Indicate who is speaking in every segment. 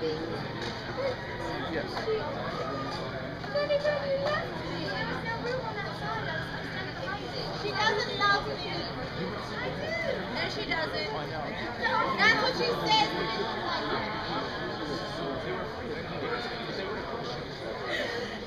Speaker 1: Yes.
Speaker 2: She doesn't love me. No, she doesn't. That's what she says when it's like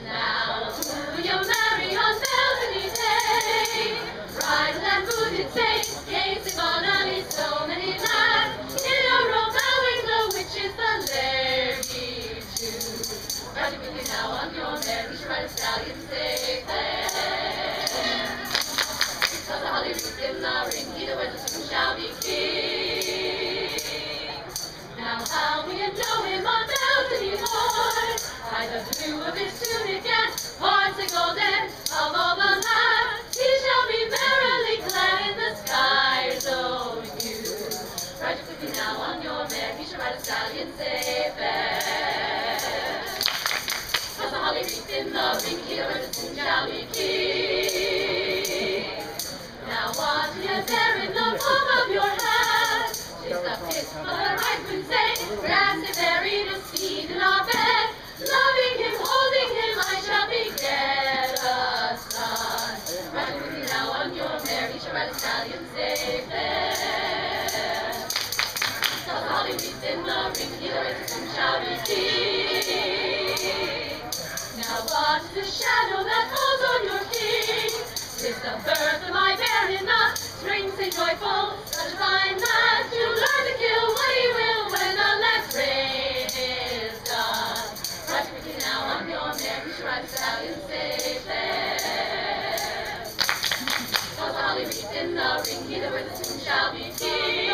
Speaker 2: now, will you marry on Bethany Day? Bridal and booted say, gazing on Annie so many lads. In a row bowing the witches, the lady too. Riding with you now on your mare, we should ride a stallion safe there. Cause the holly wreath in the ring, either way the second shall be king. Now how will you know him on Bethany Moor? By the blue of his tunic and horns and golden of all the land, he shall be merrily clad in the skies, oh you. Ride quickly now on your mare, he shall ride a stallion safe fair. Cause the holly wreath in the ring, he that soon shall be king. Now what do you bear in the palm of your hand? Tis the fist of the right wind say, grants it buried a seed in our bed. Loving him, holding him, I shall beget a son. Riding with me now on your mare, he shall ride a stallion safe there. So the holly wreath in the ring, he that soon shall be king. Now what is the shadow that falls on your king? 'Tis the birth of my bear in the spring, say joyful, such a fine lad to learn to kill what he will when the last rain is done. Ride quickly now on your mare, we shall ride a stallion safe there. Cause the holly wreath in the ring, he that wears it soon shall be king.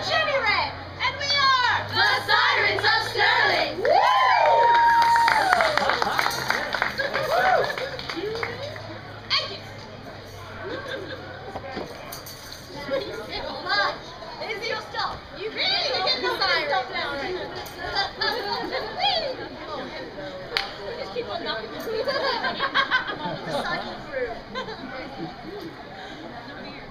Speaker 2: Jenny Red, and we are the Sirens of Sterling. Woo! Angus. Hold on. Izzy, you'll stop. You really get the Sirens. Stop now. Just keep on knocking the cycle through.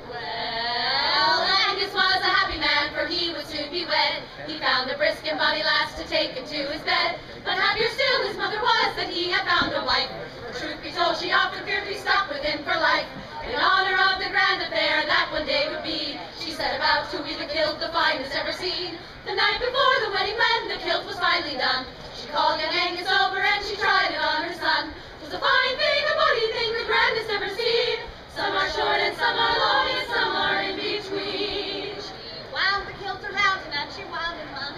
Speaker 2: Well, Angus was a happy man, for he would soon be wed. He found a brisk and bonny lass to take him to his bed. But happier still his mother was that he had found a wife. For truth be told, she often feared he stuck with him for life. In honor of the grand affair that one day would be, she set about to be the kilt the finest ever seen. The night before the wedding, when the kilt was finally done, she called young Angus over and she tried it on her son. 'Twas a fine thing, a bonny thing, the grandest ever seen. Some are short and some are long and some are in between. She wound the kilt around him and she wound and wound.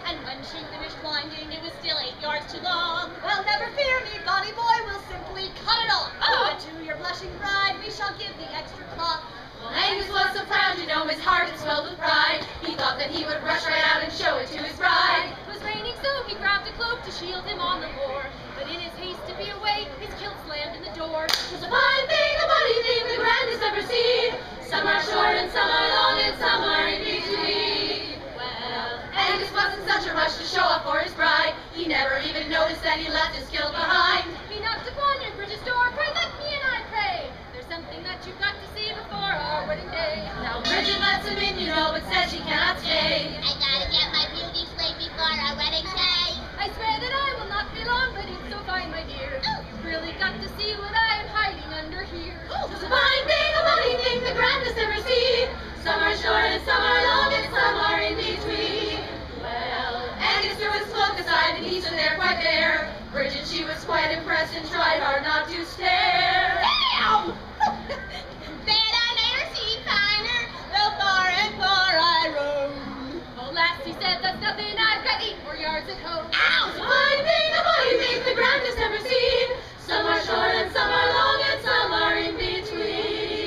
Speaker 2: And when she finished winding, it was still 8 yards too long. Well, never fear me, bonny boy, we'll simply cut it off. Oh. And to your blushing bride we shall give the extra cloth. Well, Angus was so proud, you know, his heart had swelled with pride. He thought that he would rush right out and show it to his bride. It was raining, so he grabbed a cloak to shield him on the moor. But in his haste to be away, his kilt slammed in the door. It was a fine thing, a bonny thing, the grandest ever seen. Some are short and some are long and some are in between. Well, Angus wasn't such a rush to show off for his bride. He never even noticed that he left his kilt behind. He knocked upon your Bridget's door, pray let me and I pray. There's something that you've got to see before our wedding day. Now Bridget lets him in, you know, but says she cannot stay.
Speaker 3: I gotta get my beauty sleep before our wedding day.
Speaker 2: I swear that I will not be long, but it's so fine, my dear. You've really got to see what I am hiding under here. It's a fine thing, a funny thing, the grandest ever seen. Some are short and some are long and some are in between. Well, Angus threw his cloak aside and he stood there quite bare. Bridget, she was quite impressed and tried hard not to stare.
Speaker 3: Damn! Bet I never see finer, though far and far I roam.
Speaker 2: Oh, lass, he said, that's nothing, I've got 8 more yards at home.
Speaker 3: Ow!
Speaker 2: It's a fine thing, a funny thing, the grandest ever seen. Some are short and some are long and some are in between.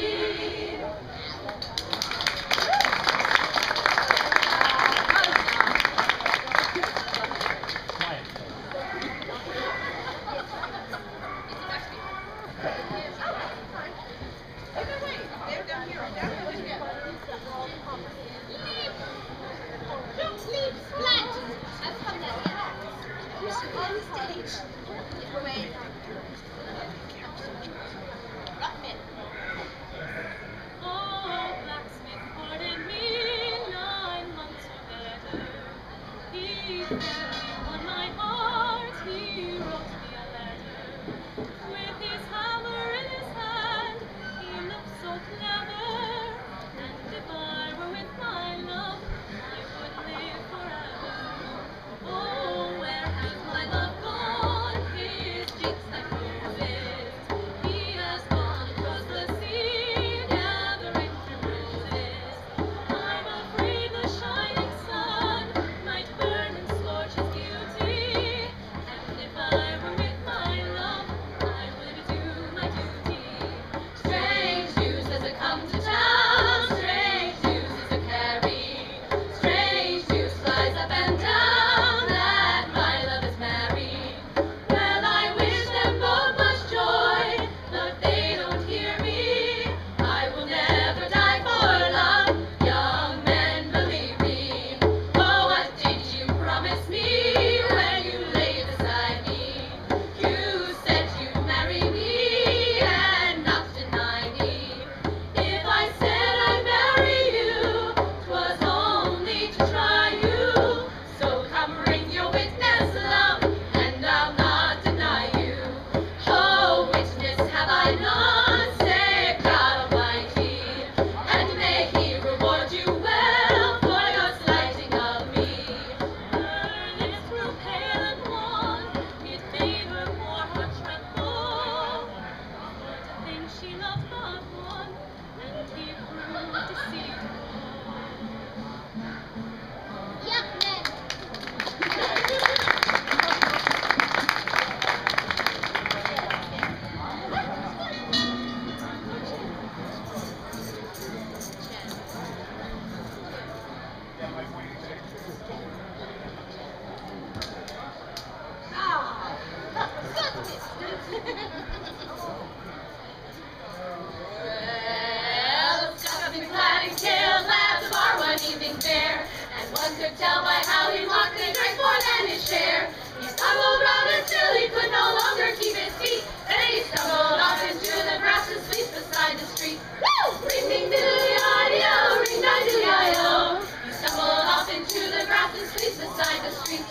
Speaker 2: tell by how he walked and drank more than his share. He stumbled round until he could no longer keep his feet. Then he stumbled off into the grass and sleep beside the street. Woo! Ring ding diddly-i-do, ring ding diddly-i-do. He stumbled off into the grass and sleep beside the street.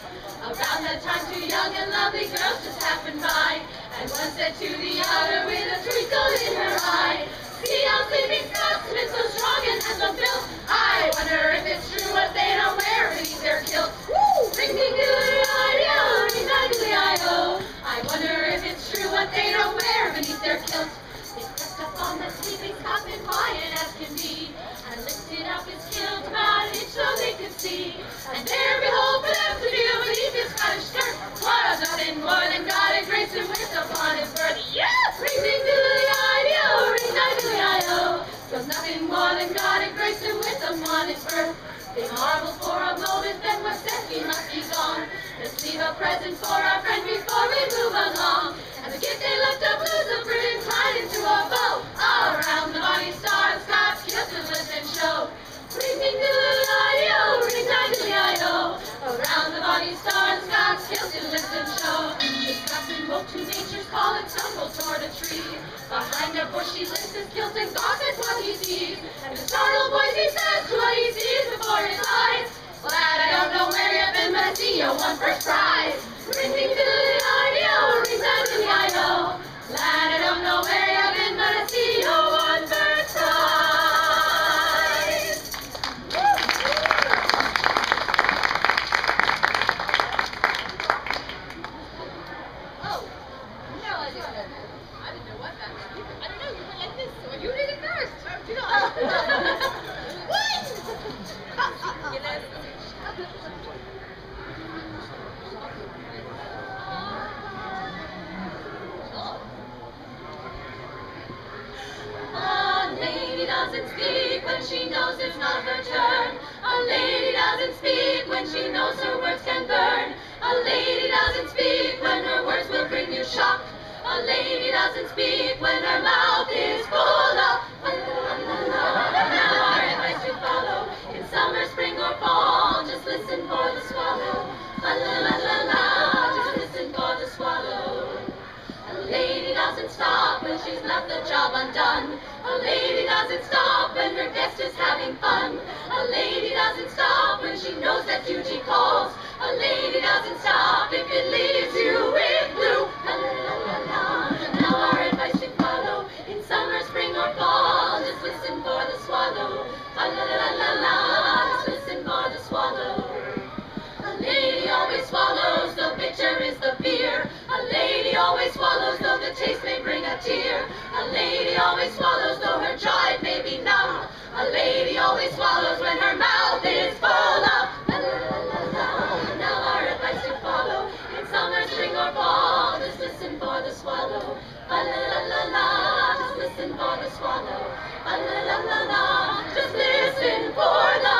Speaker 2: Around that time, two young and lovely girls just happened by, and one said to the other with a twinkle in her eye, "See how sleeping Scotsmen so strong and has no built. I wonder if it's true what they don't wear beneath their kilts." Woo! Ring ding diddly-i-do, ring ding diddly-i-do. I wonder if it's true what they don't wear beneath their kilts. They crept up on the sleeping Scotsman, quiet as can be, and lifted up his kilt about an inch so they could see. And there, behold, for them to view beneath his Scottish skirt was nothing more than God had graced him with upon his birth. Yes! Ring ding diddly-i-do, ring ding diddly-i-do. Was nothing more than God had graced him with upon his birth. They marveled for a moment, then were said we must be gone. Let's leave a present for our friend before we move along. As a gift they left a blues of Britain tied into a bow. All around the bonny star and Scots kilt to lift and show. Ring ding diddly-i-do, ring ding diddly-i-do. Around the bonny star and Scots kilt to lift and show. The Scotsman woke to nature's call and stumbled toward a tree. Behind a bush he lifts his kilt and gossips what he sees. And the startled voice he says to what he sees before his eyes, "Lad, I don't know where you've been, but I see you won first prize." Ring ding diddly-i-do, ring ding diddly-i-do. Lad, I don't know where you've been, but I see you won first prize. Oh, no, I didn't know what that was. I don't know, you went like this, so you did it first. You know. What? A lady doesn't speak when she knows it's not her turn. A lady doesn't speak when she knows her words can burn. A lady doesn't speak when her words will bring you shock. A lady doesn't speak when her mouth is full of now our advice to follow. In summer, spring, or fall, just listen for the swallow. La la la la la, just listen for the swallow. A lady doesn't stop when she's left the job undone. A lady doesn't stop when her guest is having fun. A lady doesn't stop when she knows that duty calls. A lady doesn't stop if it leaves you with blue. La la la la la. Now our advice to follow. In summer, spring, or fall, just listen for the swallow. La la la la la. Just listen for the swallow. A lady always swallows, though bitter is the beer. A lady always swallows, though the taste may bring a tear. A lady always swallows, though her jaw it may be numb. A lady always swallows when her mouth is full of la la la la la. Now our advice to follow. In summer, spring, or fall, just listen for the swallow. La la la la la. Just listen for the swallow. La la la la la. Just listen for the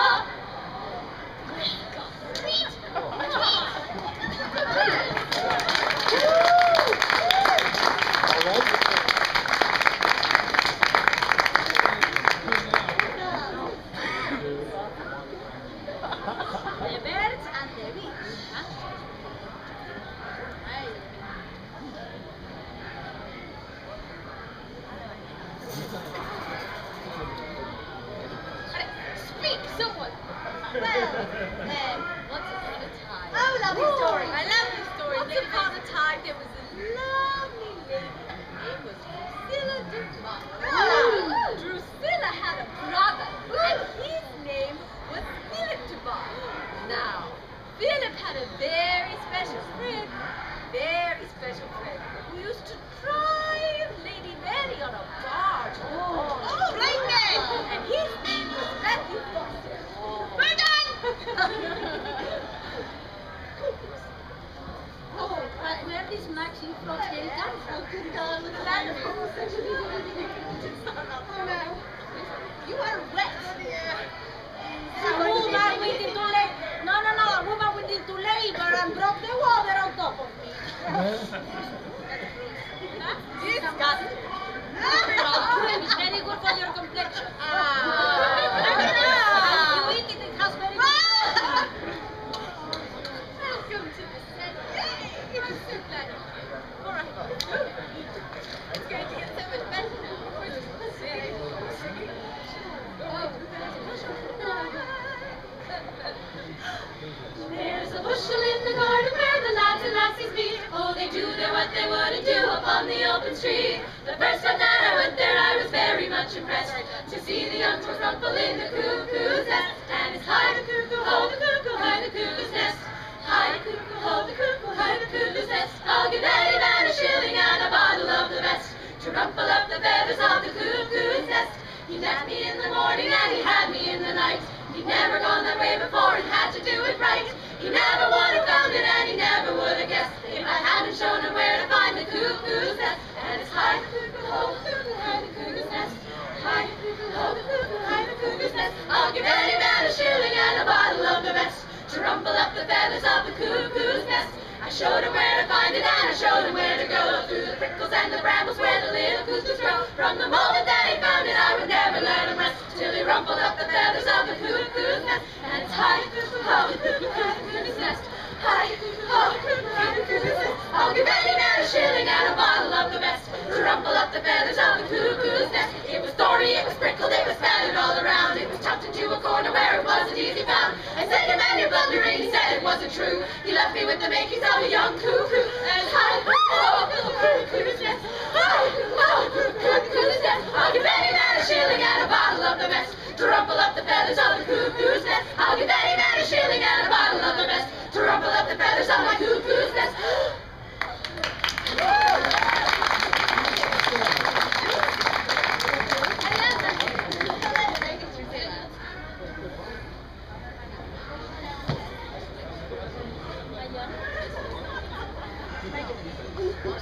Speaker 2: rumple in the cuckoo's nest. And it's hi the cuckoo, ho the cuckoo, hi the cuckoo's nest. Hi the cuckoo, ho the cuckoo, hi the cuckoo's nest. I'll give any man a shilling and a bottle of the best to rumple up the feathers of the cuckoo's nest. He met me in the morning and he had me in the night. He'd never gone that way before and had to do it right. He never would have found it and he never would have guessed if I hadn't shown him where to find the cuckoo's nest. And it's hi the cuckoo, ho the cuckoo, hi the cuckoo's nest. Hi the cuckoo, ho the cuckoo, hi the cuckoo's nest. I'll give any man a shilling and a bottle of the best to rumple up the feathers of the cuckoo's nest. I showed him where to find it and I showed him where to go, through the prickles and the brambles where the little cuckoos grow. From the moment that he found it, I would never let him rest till he rumpled up the feathers of the cuckoo's nest. And it's hi the cuckoo, ho the cuckoo, hi the cuckoo's nest. Hi the cuckoo, ho the cuckoo, hi the cuckoo's nest. I'll give any man a shilling and a bottle of the best to rumple up the feathers of the cuckoo's nest. It was thorny, it was prickled, it was spattered all around. It was tucked into a corner where it wasn't easy found. I said, "You man, you're blundering." He said it wasn't true. He left me with the makings of a young cuckoo. And hi, oh, cuckoo's nest. Hi, oh, cuckoo's nest. I'll give any man a shilling and a bottle of the best to rumple up the feathers of the cuckoo's nest. I'll give any man a shilling and a bottle of the best to rumple up the feathers of my cuckoo's nest.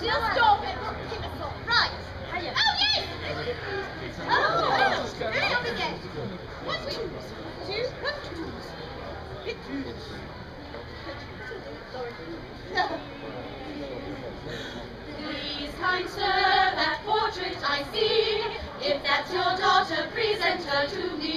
Speaker 3: Just stop it. Right. Oh, yes. Oh, stop again. 1, 2, 2, 1, 2.
Speaker 2: Please, kind sir, that portrait I see. If that's your daughter, present her to me.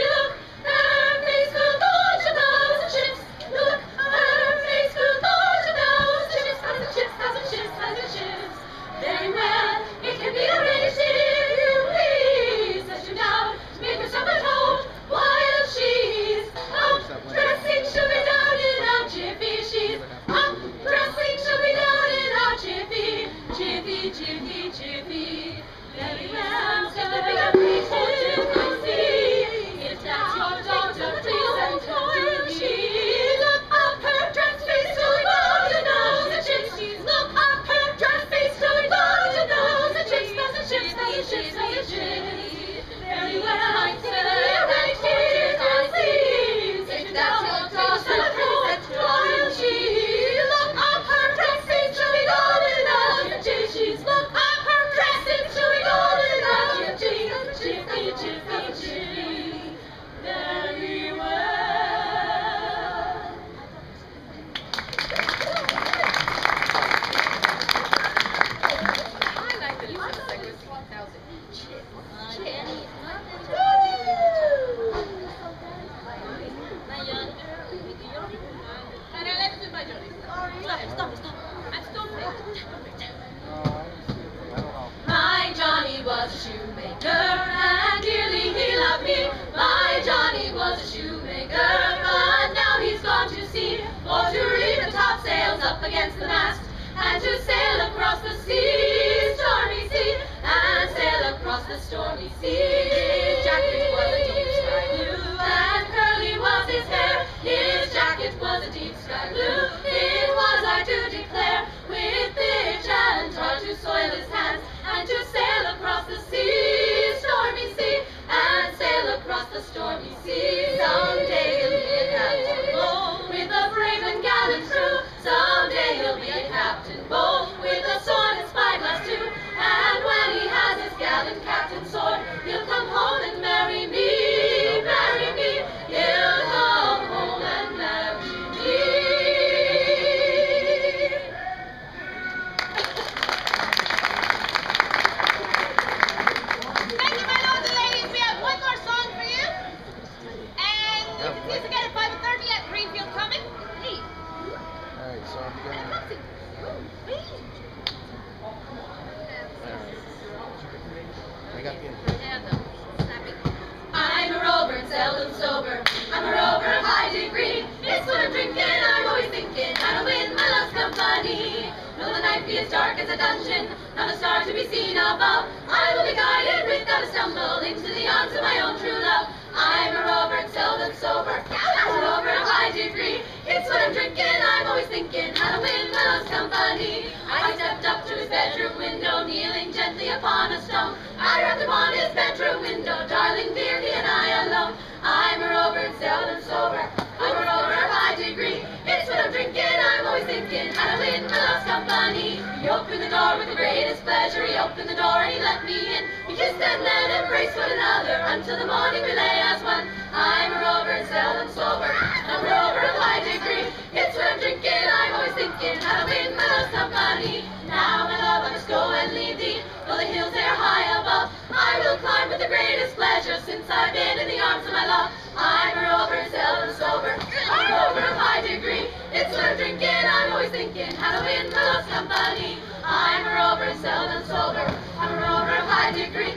Speaker 2: Look, her face will go to those ships. Look, her face will go to those ships. Thousand ships, thousand ships, thousand ships. Very well, it can be arranged if you please. Set you down, make herself at home while she's up dressing. She'll be down in a jiffy. She's up dressing. She'll be down in a jiffy, jiffy, jiffy, jiffy. Very well, so the big portrait I see. If that's your daughter, present her to me. Look up her dress face till we go to nose and chips. Look up her dress face till we go to nose and chips. Thousand ships, thousand ships, thousand ships. Very well, I said that portrait I see. If that's your daughter, present her to me. Look up her dress face till we go to nose and chips. Look up her dress face till we go to nose and chips. Jiffy, jiffy, jiffy. Very well.
Speaker 3: I like the use of seconds 1,000. Let's do my Johnny. Stop. I'm stopping.
Speaker 2: My Johnny was a shoemaker, and dearly he loved me. My Johnny was a shoemaker, but now he's gone to sea, for to reef the topsails up against the mast, and to sail across the sea, stormy sea, and sail across the stormy sea. His jacket was a deep sky blue, and curly was his hair. His jacket was a deep sky blue. It was, I do declare, with pitch and tar to soil his hands, and to sail across the sea, stormy sea, and sail across the stormy sea. Someday he'll be a captain bold, with a brave and gallant crew. Someday he'll be a captain bold, with a sword and spyglass too. And when he has his gallant captain's sword, he'll come home and marry me, marry me. He'll come home and marry me.
Speaker 3: Thank you, my lords and ladies. We have one more song for you. And you can see us again at 5:30 at Greenfield Common. Please.
Speaker 1: Alright, so I'm gonna... I got the intro.
Speaker 2: I'm a rover and seldom sober. I'm a rover of high degree. It's when I'm drinking, I'm always thinking how to win my love's company. Will the night be as dark as a dungeon, not a star to be seen above? I will be guided without a stumble into the arms of my own true love. kissed and then embraced one another. Until the morning we lay as one. I'm a rover and seldom sober. I'm a rover of high degree. It's when I'm drinking, I'm always thinking how to win my love's company. Now, my love, I must go and leave thee. Though the hills they are high above, I will climb with the greatest pleasure, since I've been in the arms of my love. I'm a rover and seldom sober. I'm a rover of high degree. It's when I'm drinking, I'm always thinking how to win my love's company. I'm a rover and seldom sober. I'm a rover of high degree.